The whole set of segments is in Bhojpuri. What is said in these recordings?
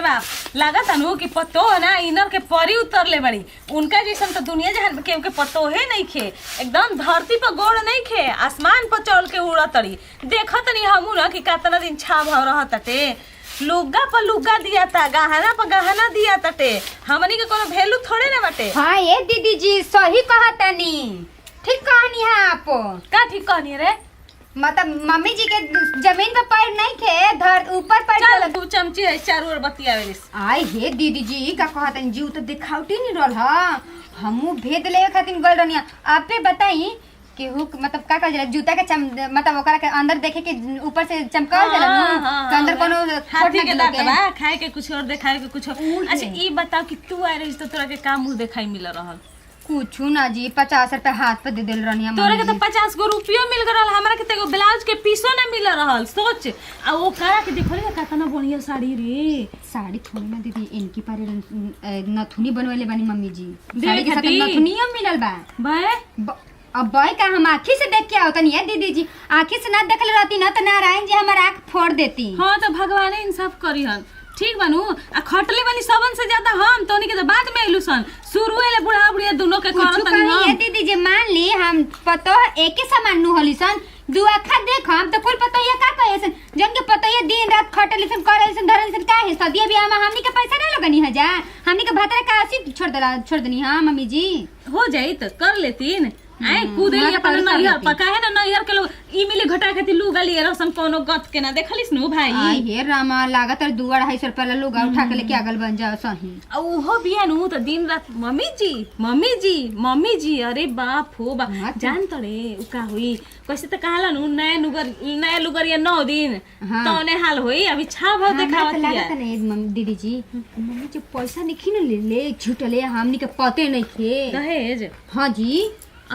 बाप लागत अनु कि पतो ना इनर के परी उतर ले बड़ी उनका जैसन तो दुनिया जहान के पतो है नहीं खे एकदम धरती पर गोड़ नहीं खे आसमान पर चढ़ के उड़ा तड़ी देखत नहीं हमू ना कि कितना दिन छा भाव रहत तटे लुग्गा पर लुग्गा दिया था गहना पर गहना दिया तटे हमनी के कोनो वैल्यू थोड़े ना बाटे। हाँ ये दीदी जी सही कहतनी ठीक कहनी है आप का ठीक कहनी रे मतलब मम्मी जी के जमीन पे पैर नहीं थे धर ऊपर पैर चल तू चमची है चारों ओर बतियावेलिस आई हे दीदी जी का कहतनी जीव तो दिखावटी नहीं रहल हां हमहू भेद ले खातिर गल रहनी आपे बताई केहू मतलब का कर जूता के मतलब ओकरा के अंदर देखे के ऊपर से चमकावल जाला न तो अंदर कोनो हाथी के दांत बा खाए के कुछ और देखाए के कुछ और। अच्छा ई बताओ कि तू आ रही तो तोरा के काम मुंह देखाई मिल रहल कुछ ना जी 50 रुपए हाथ पे दे देल रहनी तोरा के तो 50 गो रुपया मिल गरल हमरा के तो ब्लाउज के पीसो ना मिल रहल सोच आ वो करा के देखो रे कितना बढ़िया साड़ी रे साड़ी थोड़ी ना दीदी इनकी पारे नथुनी बनवेले बानी मम्मी जी साड़ी के साथ नथुनिया मिलल बा बे अब बॉय का हम आँखी से देख के आवतनी है दीदी जी आँखी से ना देखल रहती ना तो नारायण जी हमारा आँख फोड़ देती। हाँ तो भगवान इंसाफ करी हन ठीक बनू आ खटले वाली सबन से ज्यादा हम तोनी के तो बाद में आइलू सन शुरू ले बुढ़ा बुढ़िया दोनों के करत नहीं दीदी जी मान ली हम पतो एक ही समान नु होली सन दू आँखा देख हम तो कुल पतो ये का कहे सन जन के पतो ये दिन रात खटले सन करे सन धरल सन का है सदिया भी हमनी के पैसा ना लगनी है जा हमनी के भातरा का आसी छोड़ देनी हां मम्मी जी हो जाई तो कर लेतीन आई कूदेली अपन नैहर पका है ना नैहर के लोग ई मिले घटा के लू गाली रसम कोनो गत के ना देखलिस नु भाई आई हे रामा लागत है 2-250 रुपया लुगा उठा के लेके आगल बन जा सही आ ओहो बिया नु तो दिन रात मम्मी जी अरे बाप हो बा जान तड़े उ का होई कैसे तो कहला नु नया लुगरिया 9 दिन तौने हाल होई अभी छा भाव देखावत लागत नहीं दीदी जी मम्मी जो पैसा नहीं न ले झूठले हमनी के पते नहीं थे दहेज हां जी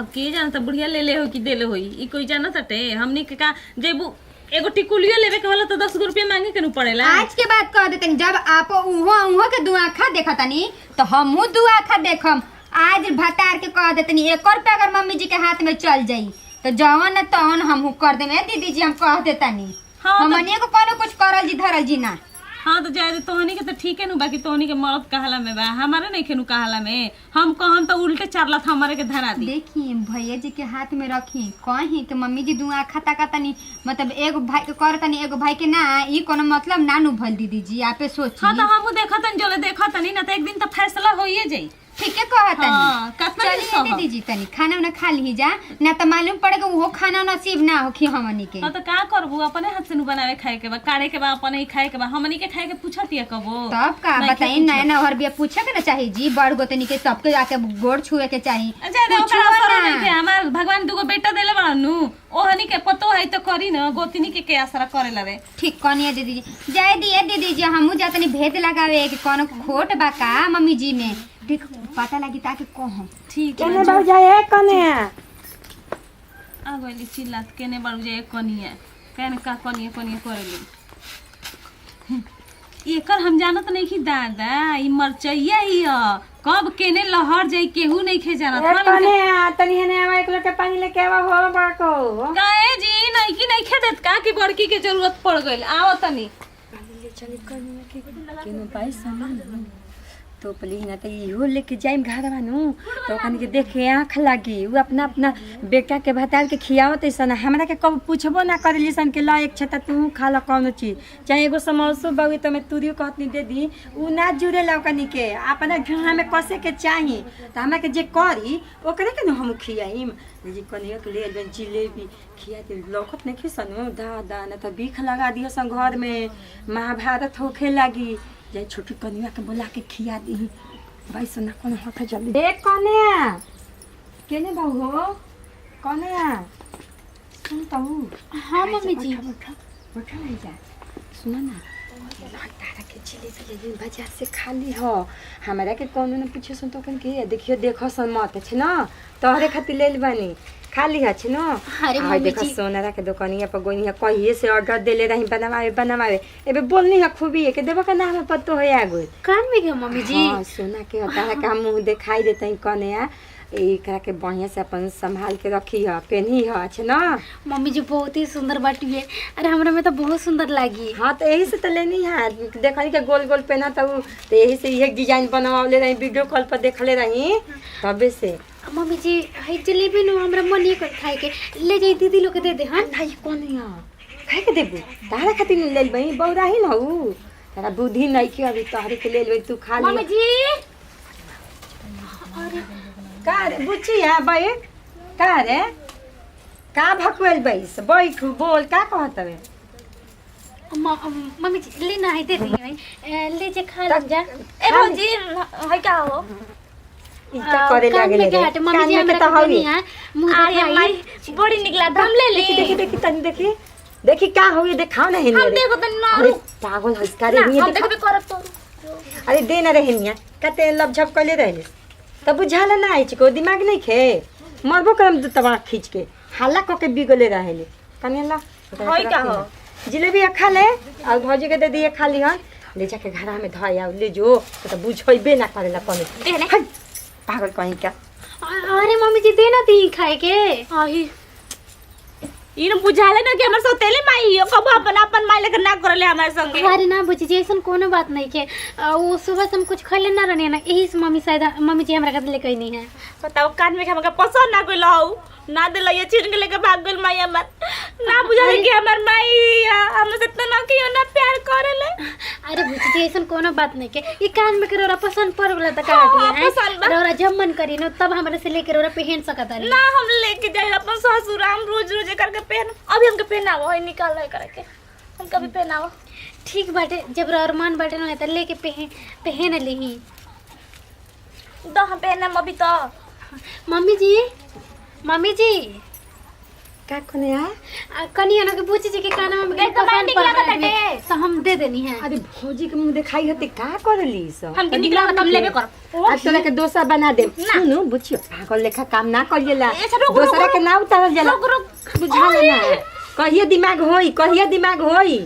अब के जानता बुढ़िया ले ले हो कि देले होई ई कोई जानत हटे हमनी के का जेबू एगो टिकुलियो लेवे के होला तो 10 रुपया मांगे के नु पड़ेला। आज के बात कह देतनी जब आप उहो के दू आँखा देखतनी तो हमहू दू आँखा देखम आज भतार के कह देतनी 1 रुपया अगर मम्मी जी के हाथ में चल जाई तो जवन तवन हमहू कर देमे दीदी जी हम कह देतनी हमनी को कोनो कुछ करल जी धरल जी ना हाँ तो जाए तोहनी के तो ठीक है नु बाकी तोहनी के मरद कहला में बा हमारे नहीं खेनु कहला में हम कहम तो उल्टे चारला था हमारे के धरा दी देखिए भैया जी के हाथ में रखी कहीं कि मम्मी जी दुआ खाता तनी मतलब एगो भाई के करतनी एगो भाई के ना ई कोनो मतलब ना नु भल दीदी जी आपे सोची। हां तो हमहु देखतन जोले देखतनी ना तो एक दिन तो फैसला होइए जाई ठीक है कहतनी हां कतना दीदी जी तनी खाना ना खा ली जा ना तो मालूम पड़ेगा वो खाना नसीब ना होखी हमनी के। हां तो का करबू अपने हाथ से नु बनावे खाए के बा काढ़े के बा अपने ही खाए के बा हमनी के खाए के पूछतिया कबो तब का बताई नया ना और बिया पूछे के ना चाहिए जी बड़ गोतनी के सबके जाके गोड़ छुए के चाहिए। अच्छा दे ओकरा असर नहीं के हमार भगवान दुगो बेटा देले बा नु ओहनी के पतो है तो करी ना गोतनी के आसरा करे लवे ठीक कनिया दीदी जी जाय दिए दीदी जी हमहू जातनी भेद लगावे कि कोनो खोट बा का मम्मी जी में देख पता लगी ताकि कहम ठीक है केने बाबू जाए कने आ गइली चिल्लात केने बाबू जाए कनिया केने का कनिया करेली एकर हम जानत नहीं कि दादा ई मरचैया ही कब केने लहर जाई केहू नहीं खे जानत हम कने तनी हने आवा 1 लोटा पानी लेके आवा हो बाको काहे जी नहीं कि नहीं खे देत का कि बड़की के जरूरत पड़ गइल आओ तनी पानी ले चली कनिया के केनो पाई सामान तो पली ना तो इहो लेके जाइम घर बानू तो कनी के देखे आँख लागी वो अपना अपना बेटा के भताल के खियावत ऐसा हमरा के कब पूछबो ना करेली सन के ला एक छता तू खा ला कौन चीज चाहे एगो समोसा बावी तो मैं तुरियो कहतनी दे दी उ ना जुड़े ला कनी के अपना घर में कसे के चाही तो हमरा के जे करी ओकरे के न हम खियाइम जी कनियो के ले बन जिलेबी खिया दे लौकत नहीं खिसनु दादा ना तो बीख लगा दियो सन घर में महाभारत होखे लागी जाए छोटी कनिया के बोला के खिया दी भाई सुना कौन होता जल्दी देख कनिया केने बाबू हो कनिया सुन तो हां मम्मी जी बैठा नहीं जा सुना ना तारा के जिलेबी ले दिन बाजार से खाली हो हमरा के कोनो ने पूछे सुन तो कन के देखियो देखो सन मत छ ना तोहरे खातिर ले बानी खाली है छ ना अरे देखो सोनारा के दुकानिया पर गोनिया कहिए से ऑर्डर देले रही बनवावे एबे बोलनी है खूबी है के देबो का नाम पत्तो है आगो कान में के मम्मी जी हां सोना के तारा का मुंह दिखाई देतई कने एकरा के बढ़िया से अपन संभाल के रखी है, पेनी है, अच्छा ना। मम्मी जी बहुत ही सुंदर बाटी है। अरे हमरा में तो बहुत सुंदर लगी। हाँ तो यही से तो लेनी है, देखनी के गोल गोल पहना तो यही से ये डिजाइन बनवाले रही, वीडियो कॉल पर देखले रही तबे से। मम्मी जी हई जलेबी नो हमरा मन नहीं कर खाए के, ले जाई दीदी लोग के दे दे। हां नहीं कौन है खाए के देबू, तारा खातिर ले लेबई, बौरा ही न हऊ, तारा बुद्धि नहीं के अभी तोहरे के ले लेबई, तू खा ले। मम्मी जी का रे बुचिया बई, का रे का भकुएल बैस बैठ बोल, का कहत हवे। मम्मी जी ले ना है दे दी, ले जे खा ले जा। ए भौजी है का हो ई का करे लागे रे। मम्मी जी हमरा के नहीं है मुंह आय माई बड़ी निकला दम ले ले। देखी देखी तनी देखी देखी का होई, देखाओ ना हेनी। हम देखो त ना अरे पागल हंसका रे हम ये देखबे करब तो। अरे दे ना रे हेनिया, कते लपझप कले रहले तब बुझाला ना आई को दिमाग नहीं खे, मरबो करम दू तबा खींच के हल्ला क के बिगले रहले। कनेला होई का हो जिलेबी खा ले और भौजी के दे दिए, खा ली हन, ले जाके घरा में धोया ले जो तो बुझइबे ना करेला कने। दे ने हट, पागल कहीं का। अरे मम्मी जी दे ना दी खाए के। आही इन बुझाले ना कि हमर सतेले माई हो, कब अपन अपन माई लेकर ना करले हमारे संगे। अरे ना बुझी जी ऐसा कोनो बात नहीं के, वो सुबह से हम कुछ खा लेना रहने ना, यही से मम्मी शायद मम्मी जी हमरा के लेके आई नहीं है। बताओ कान में हमका पसंद ना कोई लाऊ ना दे लइए छीन के लेके भाग गेल माई हमर, ना बुझाले कि हमर माई हमसे से इतना ना कियो ना प्यार करेले। अरे बुझी जी ऐसा कोनो बात नहीं के, ये कान में के रोरा पसंद पड़ गला त का हाँ, है पसंद बा। रोरा जब मन करी न तब हमरा से लेके रोरा पहन सकत है। ना हम लेके जाए अपन ससुर, हम रोज रोज करके पहन, अभी हमके पहनावो है निकाल है करके, हम कभी पहनावो। ठीक बाटे, जब रोरा मन बाटे न त लेके पहन लेही। तो हम पहनम अभी तो। मम्मी जी का कने आ कनिया ना के पूछी जी के काना में गए तो मैं निकला बताते तो हम दे देनी है। अरे भौजी के मुंह दिखाई हते का करली सब। हमके निकला हम लेबे कर। आज तोरा के दोसा बना दे सुनु बुझियो, पागल लेखा काम ना करिएला, ए, सब रुक, दोसरा के ना उतारल जाला। रुक, रुक। बुझाला ना कहिए दिमाग होई, कहिए दिमाग होई।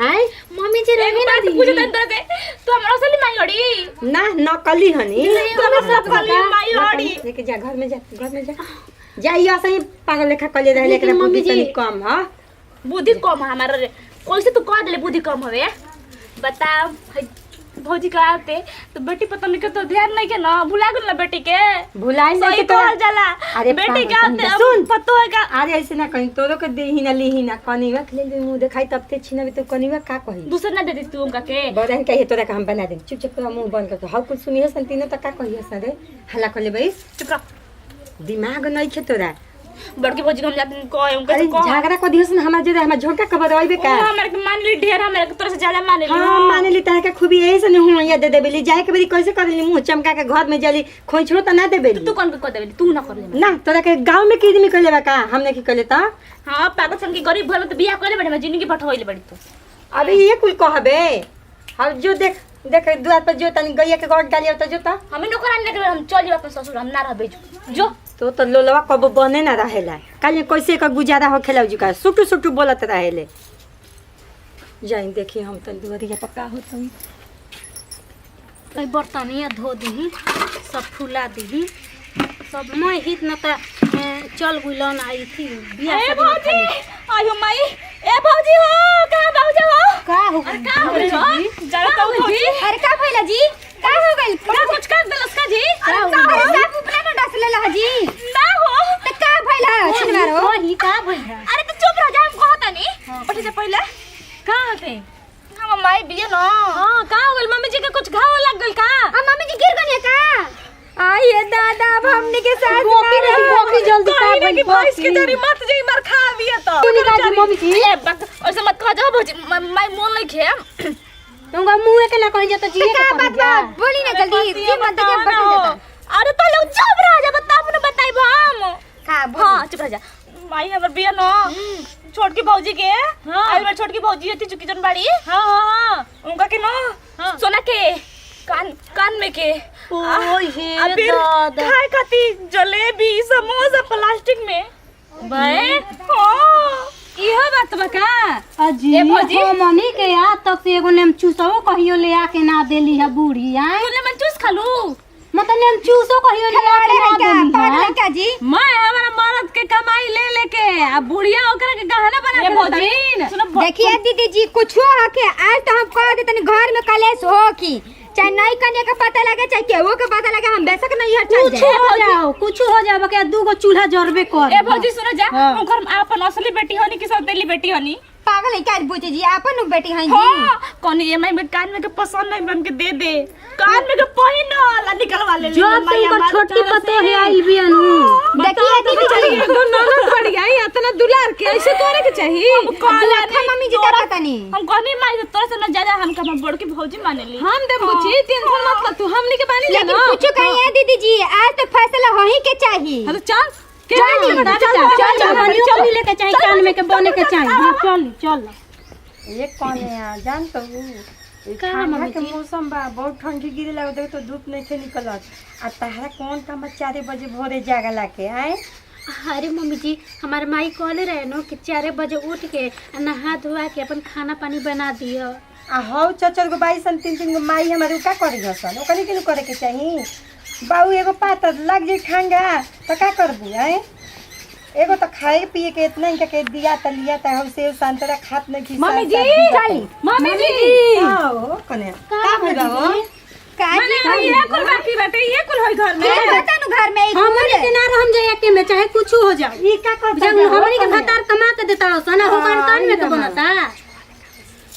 हैं मम्मी जी रही ना दी पूछे तन तरह से तू हमरा असली माई हड़ी ना नकली हनी, तू हमरा सब असली माई हड़ी। लेके जा घर में जा, घर में जा जाइए सही पागल लेखा कले रहले, एकरा बुद्धि तनी कम ह। बुद्धि कम है हमारा रे, कैसे तू कह देले बुद्धि कम हवे बताओ। भौजी का आते तो बेटी पता नहीं के तो ध्यान नहीं के ना, भुला गेल ना बेटी के, भुलाई नहीं सही के कहल जाला। अरे बेटी का पागल आते सुन। पतो है का। अरे ऐसे ना कहीं तोरो के देही ना लीही ना, कनिवा के ले मुंह दिखाई तब ते छिनबे तो कनिवा का कही दूसरा ना दे दी तू उनका के। बरन कहिए तोरा का हम बना दे, चुपचाप तोरा मुंह बंद कर तो हाउ कुछ सुनिए संतीनो त का कहिए सरे हल्ला कर ले भाई, चुप रह। दिमाग नहीं खे तोरा। बड़की भौजी को हम जाते कहे उनका अरे तो कह झगड़ा को दिहस ना हमरा जे हमरा झोंका खबर आइबे का। हमरा के मान ली ढेर, हमरा के तोरा से ज्यादा मान ली। हां माने ली ताके खूबी यही से नहीं हुआ या दे देबेली, जाए के बरी कैसे करली मुंह चमका के घर में जली खोइछरो त ना देबेली। तू कौन कर देबे, तू ना कर ले ना तोरा के गांव में की दिमी कइले बा का, हमने की कइले त। हां पागल सन की गरीब घर में तो बियाह कइले बड़े, जिंदगी भटोइले बड़ी तो। अरे ये कुल कहबे अब जो देख देख द्वार पर जो तनी गैया के गोड़ डालियो त जो त हमें नौकरानी लेके हम चल जाब अपन ससुर, हम ना रहबे जो। तो लोलवा कब बने ना रहेला, काले कैसे का गुजारा हो खेला जुका सुटू सुटू बोलत रहेले। जाई देखी हम तन दुवरिया पक्का होतई, कई बर्तनिया धो दी सब फुला दी सब। मैं हित न त चल गुलन आई थी बियाह ए शादी में भौजी, खाली। आयो माई, ए भौजी हो, कहां भौजी हो? का हो अरे का हो रे हो? जरा तो भौजी, अरे का भइला जी, का हो गइल? का कुछ कर देलस का जी? का हो अरे गइल? साफ उपना न डस लेला जी, ना हो। त का भइला छिनवारो? ही का भइल? अरे तू चुप रह जा, हम कहता नहीं। पटी से पहले का होते हम माई बिया ना। हां का हो गेल, मम्मी जी के कुछ घाव लग गेल का? आ मम्मी जी गिर गनी का? आई ये दादा अब हमने के साथ गोकी जल्दी का कहीं ना कि भैंस के गोकी। जरी मत जी मार खा बिया तो। तू निकाल दी मम्मी जी। ए बक ऐसे मत कह जा भौजी, माई मोन नहीं खे। तुमका मुंह के ना कहीं जाता जी का बात बा बोली ना जल्दी, जी मत दे बट जाता। अरे तो लोग चुप रह जा, बता अपने बताइबो हम। का हां चुप रह जा। माई हमर बिया ना छोटकी भौजी के, आई बार छोटकी भौजी हती चुकी जन बाड़ी। हां हां उनका के ना सोना के कान में के ओए हे दादा खाए खाती जलेबी समोसा प्लास्टिक में भाई। हां इहो बात बका अजी ए भौजी। हो मनी के आज तक से एगो नेम चूसो कहियो ले आके ना देली है बूढ़ी आए। तूने मन चूस खालू मत तनी हम चूसो कहियो खिलाड़े है क्या पागल है क्या जी? मैं हमारा मर्द के कमाई ले लेके आ बुढ़िया ओकरा के गहना बना के भौजी देखिए दीदी जी कुछ हो के आज तो हम कह देते घर में कलेश हो की चाहे नहीं कन्या का पता लगे चाहे केहू के पता लगे हम बेशक नहीं हट चल कुछ हो जाओ कुछ हो जाओ बके दूगो चूल्हा जरबे कर ए भौजी सुनो जा ओकर अपन असली बेटी होनी कि सौतेली बेटी होनी पागल है क्या बुझे जी अपन बेटी हैं जी हां कौन ये मैं कान में के पसंद नहीं बन के दे दे कान में के पहिन ला निकलवा ले जो तुमको छोटी पतो है आइल भी अनु देखिए दीदी जी दो ननद पड़ गई इतना दुलार के ऐसे तोरे के चाहिए दुआखा मम्मी जी का पता नहीं हम कहनी माई तोरे से न ज्यादा हम का बड़ के भौजी मानेली हम दे बुची टेंशन मत कर तू हमनी के बानी लेकिन कुछ कहीं है दीदी जी आज तो फैसला हो ही के चाहिए हेलो चल चल मनियो लेके चाहिए कान में के बने के चाहिए हां चल ये कौन है यहाँ जान तो ठंडा के मौसम बा बहुत ठंडी गिरे लगे देख तो धूप नहीं थे निकलत आ तहरा कौन काम 4 बजे भोरे जागला के आए अरे मम्मी जी हमारे माई कहले रहे नो कि 4 बजे उठ के नहा धोआ के अपन खाना पानी बना दियो आ हौ चचर गो बाई सन 3 गो माई हमारे का करे हसन ओकनी के करे के चाहिए बाऊ एगो पातर लग जे ठंगा तो का करबू आए एगो तो खाए पिए के इतना ही के दिया त लिया त हम सेव संतरा खात नहीं की मम्मी जी चली मम्मी जी आओ कने का भइल हो काजी ये कुल बाकी बेटे ये कुल होई घर में के पता नु घर में हमरे के ना रहम जाए के में चाहे कुछ हो जाए ई का कर जब हमनी के भतार कमा के देता हो सना हो कान में के बनता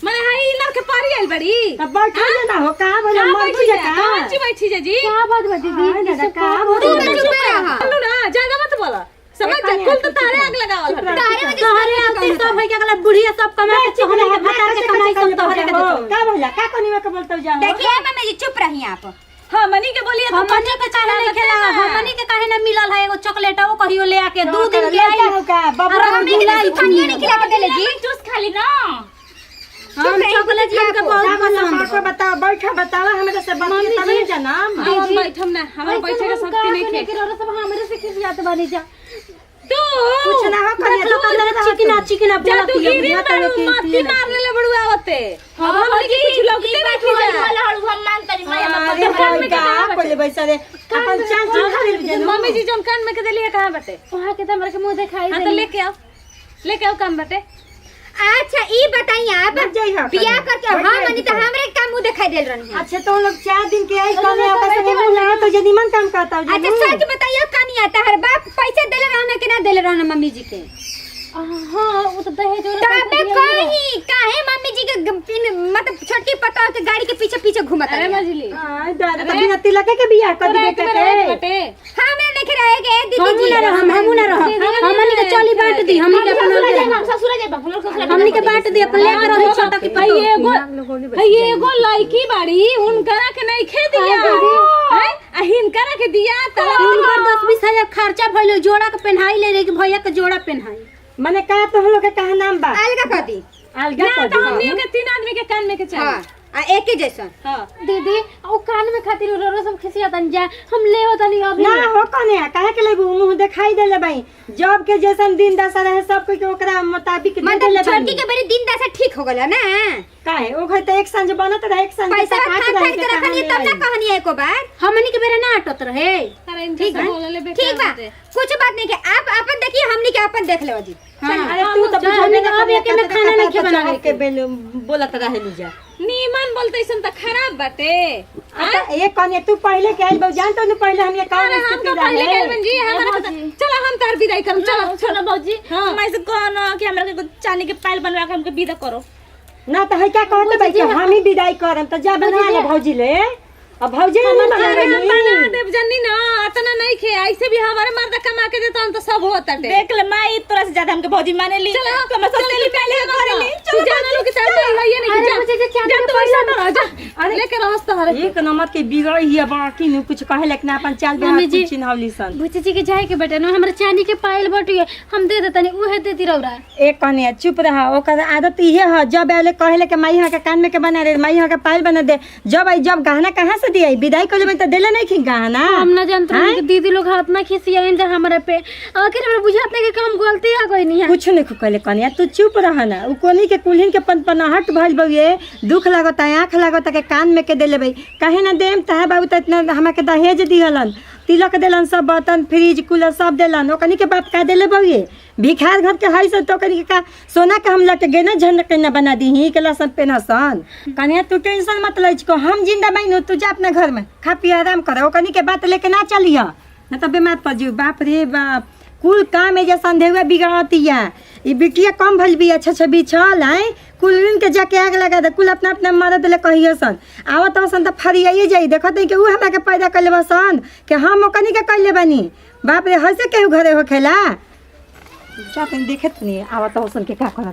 मने हाई इनर के पारी आइल बड़ी तब बैठा ना हो का भला मर जी का कौन सी बैठी जी क्या बात बा दीदी दादा का तू तो चुप रहा बोलो ना ज्यादा मत बोला समझ जा कुल तो तारे आग लगावल हट तारे में तोहरे आते सब है के अगला बुढ़िया सब कमा के हमनी के भतार के कमाई सब तोहरे के देतो का भला का कोनी में के बोलतो जा देखिए मम्मी जी चुप रही आप हां मनी के बोलिए तो हमनी के चाहे नहीं खेला हमनी के काहे ना मिलल है एगो चॉकलेट वो कहियो ले आके 2 दिन के आई का बबरा हमनी के खानियो नहीं खिला के देले जी जूस खा ली ना हम चॉकलेट हमके बहुत पसंद को बताओ बैठा बतावा हमरा से बात तब नहीं जाना हम बैठम ना हमारे बैठे का शक्ति नहीं खे सब हमरे से खिसियात बनी जा तू कुछ ना हो देख लो अंदर चिकना जा बोलत तू है गिरी पर माटी मार ले बड़ू आवते हम के कुछ लगते बैठी जा हम मान तरी अरे भाई का कोले बैसा रे अपन चांद खा ले जनो मम्मी जी जोन कान में के देलिए कहां बटे वहां के हमरा के मुंह दिखाई हां तो लेके आओ काम बटे अच्छा ई बताइए आप जय हो बियाह करके हां मनी तो हमरे का मुंह दिखाई देल रहनी अच्छा तो लोग 4 दिन के आई कने आपस में मुंह लगा तो जे निमन काम करता हो अच्छा सच बताइए कनिया तहर बाप पैसे देले रहना कि ना देले रहना मम्मी जी के हां वो तो दहेज और तबे कहीं काहे मम्मी जी के मतलब छोटी पता के गाड़ी के पीछे पीछे घुमत अरे है मजली हां दादा तो बिना तिलक के बियाह कर दे के बटे हमरा नहीं रहेगे दीदी जी हमहू ना रह हमनी के चली बांट दी हमनी के अपन ससुर जे बाप हमनी के बांट दी अपन लेकर रही छोटा की ये एगो लड़की बाड़ी उनकरा के नहीं खे दिया हैं आ हिनकरा के दिया त उनकर 10-20 हजार खर्चा भइलो जोड़ा के पहनाई ले रे के भैया के जोड़ा पहनाई माने का तो हम लोग के कहा नाम बा अलगा कर दी अलगा ना कर तो दी हमनी के 3 आदमी के कान में के हां चाहिए आ एक ही जैसा हां दीदी ओ कान में खातिर रो सब खिसियातन जा हम ले होतनी अभी ना हो कने काहे के लेबू मुंह दिखाई देले भाई जब के जैसन दिन दशा रहे सब कोई के ओकरा मुताबिक दे मतलब देले छोटी के बड़ी दिन दशा ठीक हो गला ना काहे ओ घर तो एक संज बनत रहे एक संज पैसा खा के रखनी तब ना कहनी एको बार हमनी के बेरा ना अटत रहे अरे इनसे बोलले ठीक बा कुछ बात नहीं के आप अपन देखिए हमनी के अपन देख लेवा जी अरे तू तो हमनी के अभी के खाना नहीं के बनावे के बोलत रहे नुजा नीमन बोलते सन त खराब बाटे ये कने तू पहले के आइल बा जान तो पहले हम ये अरे काम हम तो पहले कहलन जी हमरा चलो हम तार विदाई करम चलो बाबूजी मैं से कहना कि हमरा के चांदी के पायल बनवा के हमके विदा करो ना तो है क्या कहते भाई कि हम ही विदाई करम तो जा बना ले भौजी ले अब भौजी नहीं अरे बनावे हम बना देव जन्नी ना अतना नहीं खे ऐसे भी हमारे मर्द कमा के देता हम तो सब होता टे देख ले माई तोरा से ज्यादा हमके भौजी माने ली चलो हम सब ले पहले करे ली तू जाना लो कि साथ में ये नहीं जा तू ऐसा ना जा अरे लेके रहस तो हरे एक नंबर के बिगड़ ही बाकी न कुछ कहे लेकिन अपन चाल बे हाथ चिन्हवली सन बुच्ची जी के जाए के बेटा ना हमरा चांदी के पायल बटिए हम दे देतनी उहे देती रौरा एक कने चुप रहा ओकर आदत इहे ह जब आले कहले के माई हा के कान में के बना रे माई हा के पायल बना दे जब आई जब गहना कहां से दिए विदाई कर लेबे त देले नहीं खी गहना हम ना जानत रही कि दीदी लोग हाथ ना खिसियाइन जा हमरा पे आखिर हमरा बुझात नहीं कि हम गलती आ गई नहीं है। कुछ नहीं कहले कनिया तू चुप रह ना। उ कोनी के कुल्हिन के पनपनाहट भइल बउए, दुख लागता, आँख लागता के कान में के देले बई। काहे ना देम तहे बाबू त इतना हमरा के दहेज दिहलन, तिलक देलन, सब बर्तन फ्रिज कूलर सब देलन। ओकनी के बाप का देले बउए, भिखार घर के है से तो कनी के का सोना के हम लट गेना झंड के ना बना दीही के लसन पेनसन। कनिया तू टेंशन मत लइच को, हम जिंदा बाइन, तू जा अपना घर में खा पी आराम कर। ओकनी के बात लेके ना चलिया ना तो बीमार पड़ जी। बाप रे बाप, कुल काम एजा संदेहुआ बिगड़तिया। ई बिटिया कम भइल बिया, अच्छा बिछल है कुल के जाके आग लगा दे। कुल अपना अपना मरद ले कहिए सन, आवत सन तो फरियाइए जाई। देखत कि उ हमरा के पैदा कइले बसन कि हम ओकनी के कइले बानी। बाप रे हसे केहू घरे होखेला। जा तनी देखत नहीं आवत सन के का करत।